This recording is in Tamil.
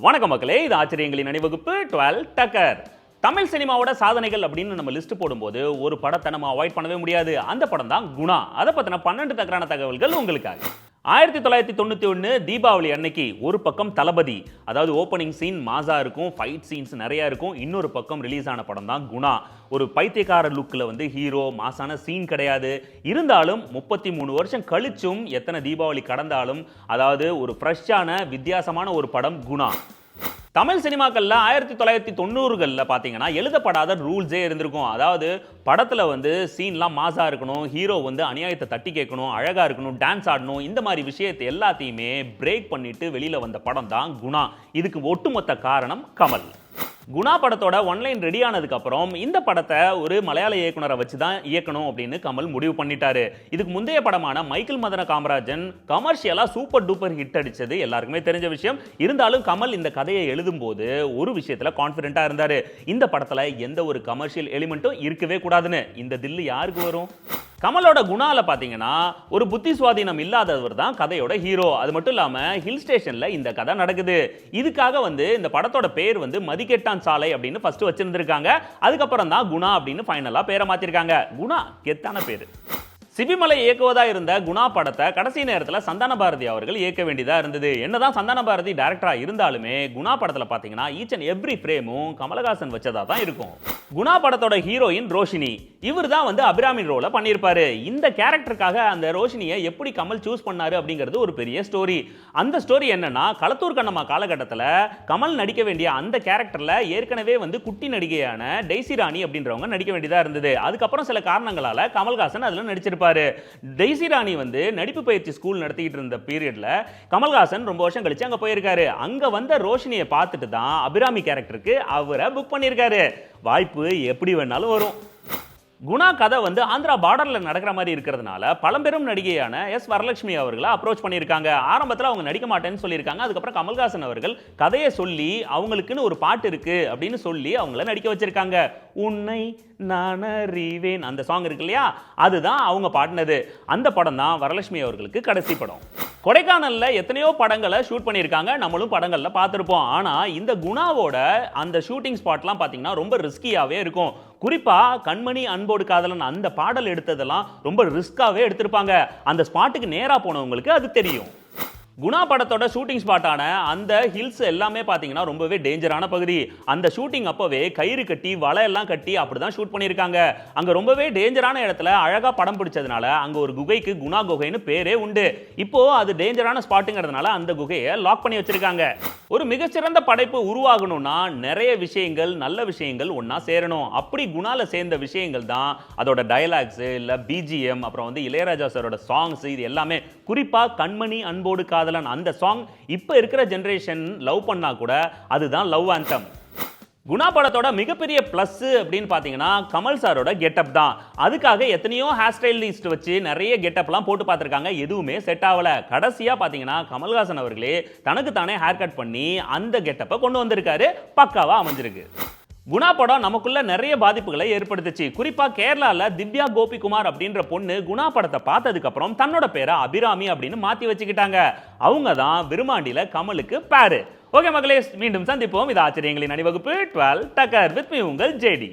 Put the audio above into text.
வணக்கம் மக்களே, இது ஆச்சரியங்களின் அணிவகுப்பு 12 டக்கர். தமிழ் சினிமாவோட சாதனைகள் அப்படின்னு நம்ம லிஸ்ட் போடும்போது ஒரு படத்தை நம்ம அவாய்ட் பண்ணவே முடியாது. அந்த படம் தான் குணா. அதை பத்தின 12 டக்கரான தகவல்கள் உங்களுக்காக. 1991 தீபாவளி அன்னைக்கு ஒரு பக்கம் தளபதி, அதாவது ஓப்பனிங் சீன் மாசா இருக்கும், ஃபைட் சீன்ஸ் நிறைய இருக்கும். இன்னொரு பக்கம் ரிலீஸ் ஆன படம் தான் குணா. ஒரு பைத்தியக்கார லுக்கில் ஹீரோ மாசான சீன் கிடையாது. இருந்தாலும் 33 வருஷம் கழிச்சும் எத்தனை தீபாவளி கடந்தாலும், அதாவது ஒரு ஃப்ரெஷ்ஷான வித்தியாசமான ஒரு படம் குணா. தமிழ் சினிமாக்கள்ல 1990களில் பார்த்தீங்கன்னா எழுதப்படாத ரூல்ஸே இருந்திருக்கும். அதாவது படத்தில் சீன்லாம் மாசா இருக்கணும், ஹீரோ அநியாயத்தை தட்டி கேட்கணும், அழகா இருக்கணும், டான்ஸ் ஆடணும், இந்த மாதிரி விஷயத்தை எல்லாத்தையுமே பிரேக் பண்ணிட்டு வெளியில வந்த படம் தான் குணா. இதுக்கு ஒட்டுமொத்த காரணம் கமல். குணா படத்தோட ஒன்லைன் ரெடி ஆனதுக்கு அப்புறம் இந்த படத்தை ஒரு மலையாள இயக்குனரை வச்சு தான் இயக்கணும் அப்படின்னு கமல் முடிவு பண்ணிட்டாரு. இதுக்கு முந்தைய படமான மைக்கேல் மதன காமராஜன் கமர்ஷியலா சூப்பர் டூப்பர் ஹிட் அடிச்சது எல்லாருக்குமே தெரிஞ்ச விஷயம். இருந்தாலும் கமல் இந்த கதையை எழுதும் போது ஒரு விஷயத்துல கான்பிடென்ட்டா இருந்தாரு. இந்த படத்துல எந்த ஒரு கமர்ஷியல் எலிமெண்ட்டும் இருக்கவே கூடாதுன்னு. இந்த தில்லு யாருக்கு வரும்? கமலோட குணால பாத்தீங்கன்னா ஒரு புத்தி சுவாதீனம் இல்லாதவர் தான் கதையோட ஹீரோ. அது மட்டும் இல்லாம ஹில் ஸ்டேஷன்ல இந்த கதை நடக்குது. இதுக்காக இந்த படத்தோட பேர் மதிக்கெட்டான் சாலை அப்படின்னு ஃபர்ஸ்ட் வச்சிருந்திருக்காங்க. அதுக்கப்புறம் தான் குணா அப்படின்னு ஃபைனலா பேரை மாத்திருக்காங்க. குணா கெத்தான பேரு. சிபிமலை இயக்குவதா இருந்த குணா படத்தை கடைசி நேரத்தில் சந்தான பாரதி அவர்கள் இயக்க வேண்டியதா இருந்தது. என்னதான் சந்தான பாரதி டைரக்டரா இருந்தாலுமே குணா படத்தில் பார்த்தீங்கன்னா ஈச் அண்ட் எவ்ரி ஃப்ரேமும் கமலஹாசன் வச்சதா தான் இருக்கும். குணா படத்தோட ஹீரோயின் ரோஷினி, இவர் தான் அபிராமி ரோல பண்ணியிருப்பாரு. இந்த கேரக்டருக்காக அந்த ரோஷினியை எப்படி கமல் சூஸ் பண்ணாரு அப்படிங்கிறது ஒரு பெரிய ஸ்டோரி. அந்த ஸ்டோரி என்னன்னா, களத்தூர் கண்ணம்மா காலகட்டத்தில் கமல் நடிக்க வேண்டிய அந்த கேரக்டர்ல ஏற்கனவே குட்டி நடிகையான டெய்சி ராணி அப்படின்றவங்க நடிக்க வேண்டியதா இருந்தது. அதுக்கப்புறம் சில காரணங்களால கமல்ஹாசன் அதுல நடிச்சிருப்பாரு. டெய்சி ராணி நடிப்பு பயிற்சி ஸ்கூல் நடத்திட்டு இருந்த பீரியட்ல கமல்ஹாசன் ரொம்ப வருஷம் கழிச்சு அங்க போயிருக்காரு. அங்க வந்த ரோஷினியை பார்த்துட்டு தான் அபிராமி கேரக்டருக்கு அவரை புக் பண்ணியிருக்காரு. வாய்ப்பு எப்படி வேணாலும் வரும். குணா கதை ஆந்திரா பார்டர்ல நடக்கிற மாதிரி இருக்கிறதுனால பழம்பெரும் நடிகையான எஸ் வரலட்சுமி அவர்களை அப்ரோச் பண்ணியிருக்காங்க. ஆரம்பத்தில் அவங்க நடிக்க மாட்டேன்னு சொல்லியிருக்காங்க. அதுக்கப்புறம் கமல்ஹாசன் அவர்கள் கதையை சொல்லி அவங்களுக்குன்னு ஒரு பாட்டு இருக்கு அப்படின்னு சொல்லி அவங்கள நடிக்க வச்சிருக்காங்க. உன்னை நான் அறிவேன் அந்த சாங் இருக்கு இல்லையா, அதுதான் அவங்க பாடினது. அந்த படம் தான் வரலட்சுமி அவர்களுக்கு கடைசி படம். கொடைக்கானல்ல எத்தனையோ படங்களை ஷூட் பண்ணியிருக்காங்க, நம்மளும் படங்கள்ல பார்த்துருப்போம். ஆனா இந்த குணாவோட அந்த ஷூட்டிங் ஸ்பாட்லாம் பார்த்தீங்கன்னா ரொம்ப ரிஸ்கியாவே இருக்கும். குறிப்பா கண்மணி அன்போடு காதலன் அந்த பாடல் எடுத்ததெல்லாம் ரொம்ப ரிஸ்காவே எடுத்திருப்பாங்க. அந்த ஸ்பாட்டுக்கு நேரா போனவங்களுக்கு அது தெரியும். குணா படத்தோட ஷூட்டிங் ஸ்பாட்டான அந்த ஹில்ஸ் எல்லாமே பார்த்தீங்கன்னா ரொம்பவே டேஞ்சரான பகுதி. அந்த ஷூட்டிங் அப்பவே கயிறு கட்டி வலை எல்லாம் கட்டி அப்படிதான் ஷூட் பண்ணியிருக்காங்க. அங்க ரொம்பவே டேஞ்சரான இடத்துல அழகா படம் பிடிச்சதுனால அங்க ஒரு குகைக்கு குணா குகைன்னு பேரே உண்டு. இப்போ அது டேஞ்சரான ஸ்பாட்டுங்கிறதுனால அந்த குகையை லாக் பண்ணி வச்சிருக்காங்க. ஒரு மிகச்சிறந்த படைப்பு உருவாகணும்னா நிறைய விஷயங்கள், நல்ல விஷயங்கள் ஒன்னா சேரணும். அப்படி குணால சேர்ந்த விஷயங்கள் தான் அதோட டயலாக்ஸ், இல்ல பிஜிஎம், அப்புறம் இளையராஜா சாரோட சாங்ஸ், இது எல்லாமே. குறிப்பா கண்மணி அன்போடு காதலன் அந்த சாங் இப்ப இருக்கிற ஜெனரேஷன் லவ் பண்ணா கூட அதுதான் லவ் ஆந்தம். குணா படத்தோட மிகப்பெரிய பிளஸ் அப்படின்னு பாத்தீங்கன்னா கமல் சாரோட கெட்டப் தான். அதுக்காக எத்தனையோ ஹேர் ஸ்டைலிஸ்ட் வச்சு நிறைய கெட்டப்லாம் போட்டு பார்த்திருக்காங்க, எதுவுமே செட் ஆகல. கடைசியா பாத்தீங்கன்னா கமல்ஹாசன் அவர்களே தனக்கு தானே ஹேர் கட் பண்ணி அந்த கெட்டப்பை கொண்டு வந்திருக்காரு. பக்காவா அமைஞ்சிருக்கு. குணா படம் நமக்குள்ள நிறைய பாதிப்புகளை ஏற்படுத்துச்சு. குறிப்பா கேரளால திவ்யா கோபிகுமார் அப்படின்ற பொண்ணு குணா படத்தை பார்த்ததுக்கு அப்புறம் தன்னோட பேரை அபிராமி அப்படின்னு மாத்தி வச்சுக்கிட்டாங்க. அவங்க தான் விருமாண்டியில கமலுக்கு பேரு. ஓகே மக்களே, மீண்டும் சந்திப்போம். இது ஆச்சரியங்களின் அணிவகுப்பு 12 டக்கர் வித் மீ உங்கள் ஜேடி.